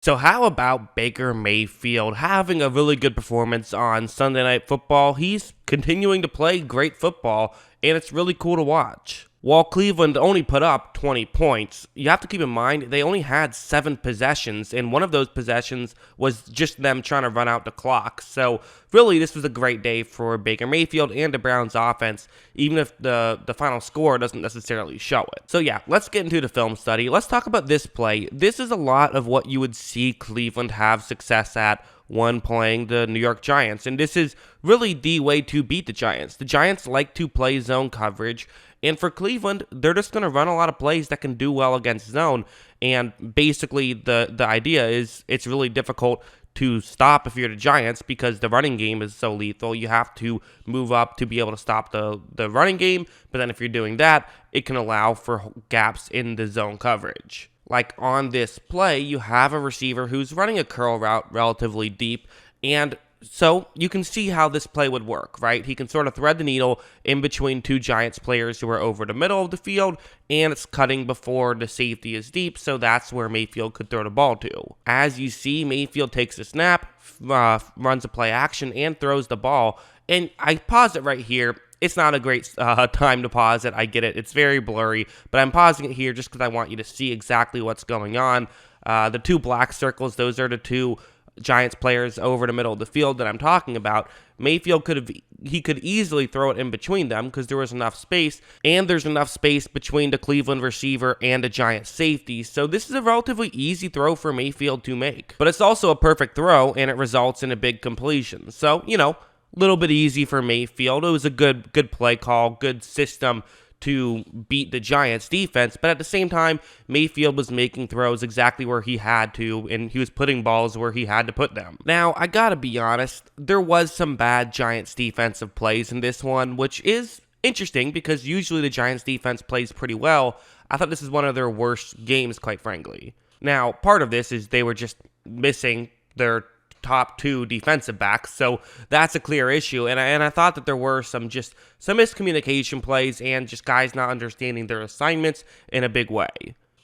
So how about Baker Mayfield having a really good performance on Sunday Night Football? He's continuing to play great football, and it's really cool to watch. While Cleveland only put up 20 points, you have to keep in mind they only had 7 possessions, and one of those possessions was just them trying to run out the clock. So really, this was a great day for Baker Mayfield and the Browns offense, even if the final score doesn't necessarily show it. So yeah, let's get into the film study. Let's talk about this play. This is a lot of what you would see Cleveland have success at when playing the New York Giants, and this is really the way to beat the Giants. The Giants like to play zone coverage, and for Cleveland, they're just going to run a lot of plays that can do well against zone, and basically the idea is it's really difficult to stop if you're the Giants because the running game is so lethal. You have to move up to be able to stop the running game, but then if you're doing that, it can allow for gaps in the zone coverage. Like on this play, you have a receiver who's running a curl route relatively deep, and so you can see how this play would work, right? He can sort of thread the needle in between two Giants players who are over the middle of the field, and it's cutting before the safety is deep, so that's where Mayfield could throw the ball to. As you see, Mayfield takes a snap, runs a play action, and throws the ball. And I pause it right here. It's not a great time to pause it. I get it. It's very blurry, but I'm pausing it here just because I want you to see exactly what's going on. The two black circles, those are the two Giants players over the middle of the field that I'm talking about. Mayfield could easily throw it in between them because there was enough space, and there's enough space between the Cleveland receiver and the Giants safety. So this is a relatively easy throw for Mayfield to make. But it's also a perfect throw, and it results in a big completion. So, little bit easy for Mayfield. It was a good play call, good system to beat the Giants defense, but at the same time, Mayfield was making throws exactly where he had to, and he was putting balls where he had to put them. Now, I gotta be honest, there was some bad Giants defensive plays in this one, which is interesting because usually the Giants defense plays pretty well. I thought this is one of their worst games, quite frankly. Now, part of this is they were just missing their top 2 defensive backs, so that's a clear issue, and I thought that there were some miscommunication plays and just guys not understanding their assignments in a big way.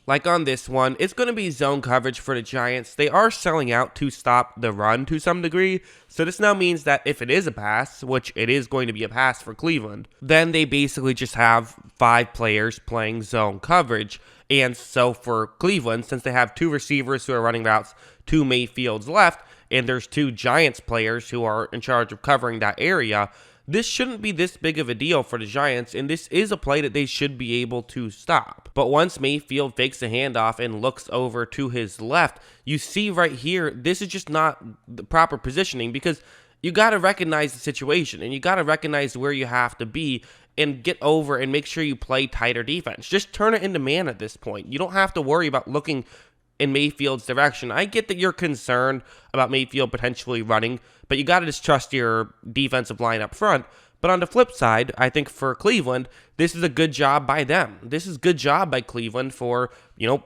Like on this one, it's going to be zone coverage for the Giants. They are selling out to stop the run to some degree, so this now means that if it is a pass, which it is going to be a pass for Cleveland, then they basically just have 5 players playing zone coverage. And so for Cleveland, since they have 2 receivers who are running routes to Mayfield's left, and there's 2 Giants players who are in charge of covering that area, this shouldn't be this big of a deal for the Giants, and this is a play that they should be able to stop. But once Mayfield fakes a handoff and looks over to his left, you see right here, this is just not the proper positioning because you got to recognize the situation, and you got to recognize where you have to be and get over and make sure you play tighter defense. Just turn it into man at this point. You don't have to worry about looking in Mayfield's direction. I get that you're concerned about Mayfield potentially running, but you got to just trust your defensive line up front. But on the flip side, I think for Cleveland, this is a good job by them. This is a good job by Cleveland for,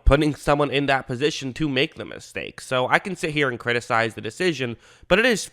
putting someone in that position to make the mistake. So I can sit here and criticize the decision, but it is,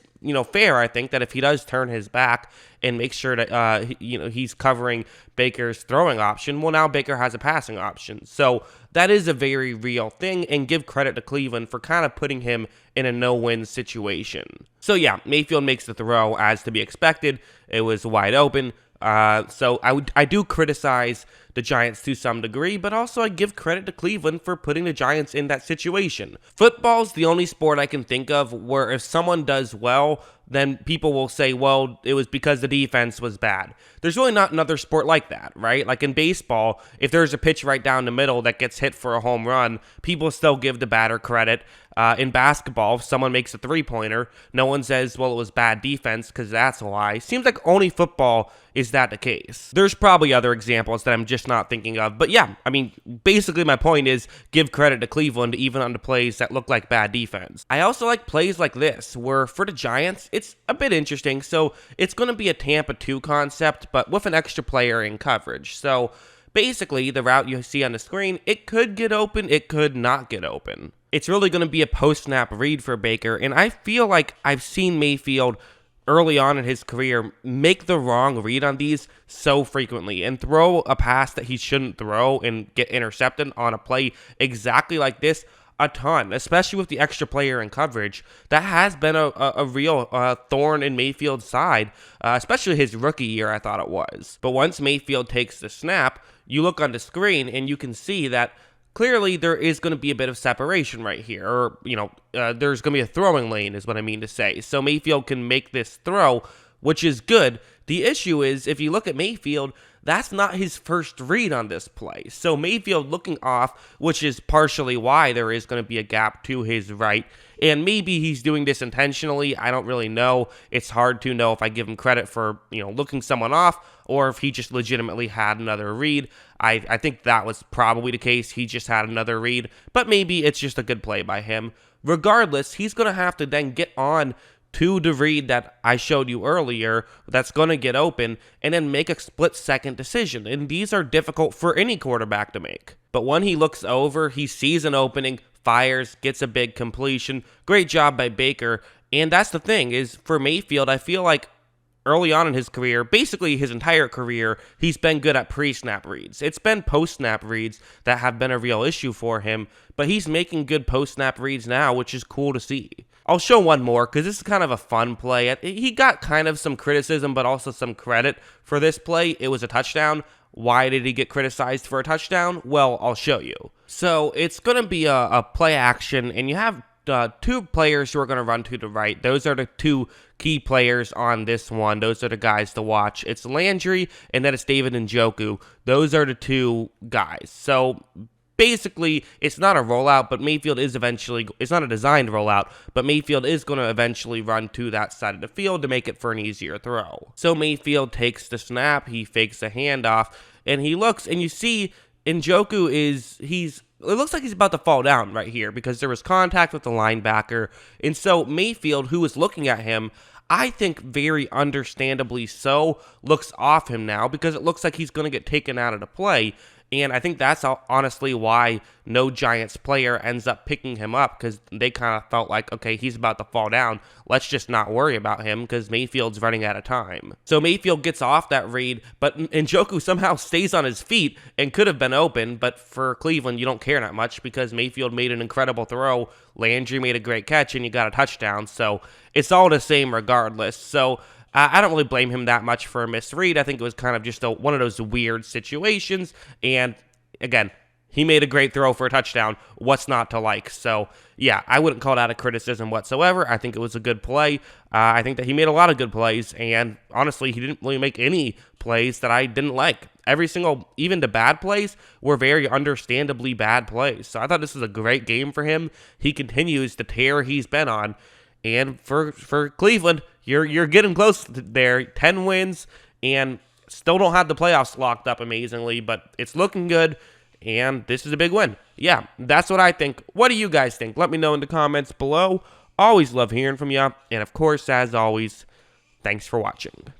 fair, I think, that if he does turn his back and make sure that, he's covering Baker's throwing option, well, now Baker has a passing option. So that is a very real thing, and give credit to Cleveland for kind of putting him in a no-win situation. So yeah, Mayfield makes the throw as to be expected. It was wide open. So I do criticize the Giants to some degree, but also I give credit to Cleveland for putting the Giants in that situation. Football's the only sport I can think of where if someone does well, then people will say, well, it was because the defense was bad. There's really not another sport like that, right? Like in baseball, if there's a pitch right down the middle that gets hit for a home run, people still give the batter credit. In basketball, if someone makes a three-pointer, no one says, well, it was bad defense because that's why. Seems like only football is that the case. There's probably other examples that I'm just not thinking of. But yeah, basically my point is give credit to Cleveland even on the plays that look like bad defense. I also like plays like this where for the Giants, it's a bit interesting. So it's going to be a Tampa 2 concept, but with an extra player in coverage. So basically, the route you see on the screen, it could get open, it could not get open. It's really going to be a post-snap read for Baker, and I feel like I've seen Mayfield early on in his career make the wrong read on these so frequently and throw a pass that he shouldn't throw and get intercepted on a play exactly like this a ton, especially with the extra player in coverage. That has been a real thorn in Mayfield's side, especially his rookie year, I thought it was. But once Mayfield takes the snap, you look on the screen and you can see that clearly there is going to be a bit of separation right here, or, there's going to be a throwing lane is what I mean to say. So Mayfield can make this throw, which is good. The issue is, if you look at Mayfield, that's not his first read on this play. So Mayfield looking off, which is partially why there is going to be a gap to his right. And maybe he's doing this intentionally. I don't really know. It's hard to know if I give him credit for, looking someone off or if he just legitimately had another read. I think that was probably the case. He just had another read, but maybe it's just a good play by him. Regardless, he's going to have to then get on to the read that I showed you earlier that's going to get open and then make a split-second decision. And these are difficult for any quarterback to make. But when he looks over, he sees an opening, fires, gets a big completion. Great job by Baker. And that's the thing is, for Mayfield, I feel like early on in his career, basically his entire career, he's been good at pre-snap reads. It's been post-snap reads that have been a real issue for him, but he's making good post-snap reads now, which is cool to see. I'll show one more because this is kind of a fun play. He got kind of some criticism, but also some credit for this play. It was a touchdown. Why did he get criticized for a touchdown? Well, I'll show you. So it's going to be a play action, and you have two players who are going to run to the right. Those are the two key players on this one. Those are the guys to watch. It's Landry, and then it's David Njoku. Those are the two guys. So basically, it's not a rollout, but Mayfield is eventually, it's not a designed rollout, but Mayfield is going to eventually run to that side of the field to make it for an easier throw. So Mayfield takes the snap, he fakes a handoff, and he looks, and you see Njoku it looks like he's about to fall down right here because there was contact with the linebacker. And so Mayfield, who is looking at him, I think very understandably so, looks off him now because it looks like he's going to get taken out of the play. And I think that's honestly why no Giants player ends up picking him up, because they kind of felt like, okay, he's about to fall down. Let's just not worry about him because Mayfield's running out of time. So Mayfield gets off that read, but Njoku somehow stays on his feet and could have been open. But for Cleveland, you don't care that much because Mayfield made an incredible throw. Landry made a great catch, and you got a touchdown. So it's all the same regardless. So I don't really blame him that much for a misread. I think it was kind of just one of those weird situations. And again, he made a great throw for a touchdown. What's not to like? So yeah, I wouldn't call that a criticism whatsoever. I think it was a good play. I think that he made a lot of good plays. And honestly, he didn't really make any plays that I didn't like. Every single, even the bad plays, were very understandably bad plays. So I thought this was a great game for him. He continues the tear he's been on. And for Cleveland, you're getting close there. 10 wins, and still don't have the playoffs locked up amazingly, but it's looking good, and this is a big win. Yeah, that's what I think. What do you guys think? Let me know in the comments below. Always love hearing from you, and of course, as always, thanks for watching.